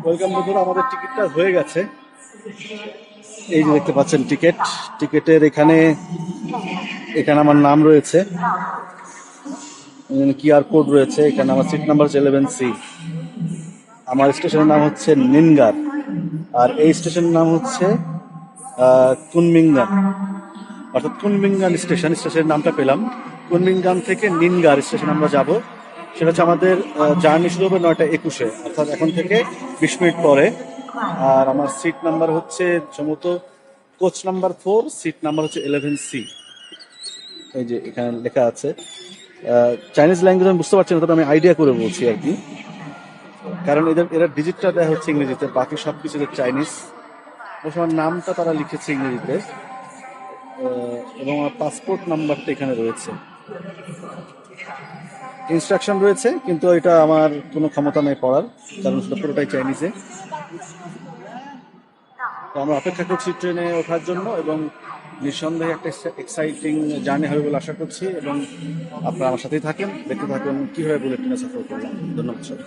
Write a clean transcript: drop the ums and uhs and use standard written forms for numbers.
Welcome বন্ধুরা, আমাদের টিকিটটা হয়ে গেছে। এই যে দেখতে পাচ্ছেন টিকেটের এখানে আমার নাম রয়েছে, কিউআর কোড রয়েছে। এখানে আমার সিট নাম্বার হচ্ছে 11C। আমার স্টেশনের নাম হচ্ছে নিনগার, আর এই স্টেশনের নাম হচ্ছে কুনমিঙ্গান, অর্থাৎ কুনমিঙ্গান স্টেশনের নামটা পেলাম। কুনমিঙ্গান থেকে নিনগার স্টেশন আমরা যাব। সেটা হচ্ছে আমাদের জার্নি শুরু হবে 9:21, অর্থাৎ এখন থেকে 20 মিনিট পরে। আর আমার সিট নাম্বার হচ্ছে সম্ভবত কোচ নাম্বার 4, সিট নাম্বার হচ্ছে 11C। এই যে এখানে লেখা আছে। চাইনিজ ল্যাঙ্গুয়েজ আমি বুঝতে পারছি না, তবে আমি আইডিয়া করে বলছি আর কি, কারণ এরা ডিজিটটা দেওয়া হচ্ছে ইংরেজিতে, বাকি সব কিছু চাইনিজ। অবশ্য আমার নামটা তারা লিখেছে ইংরেজিতে, এবং আমার পাসপোর্ট নাম্বারটা এখানে রয়েছে। ইনস্ট্রাকশন রয়েছে, কিন্তু এটা আমার কোনো ক্ষমতা নেই পড়ার, কারণ সেটা পুরোটাই চাইনিজে। তো আমরা অপেক্ষা করছি ট্রেনে ওঠার জন্য, এবং নিঃসন্দেহে একটা এক্সাইটিং জার্নি হবে বলে আশা করছি। এবং আপনারা আমার সাথেই থাকেন, দেখতে থাকুন কীভাবে বুলেট ট্রেনে সফর করলাম। ধন্যবাদ সবাই।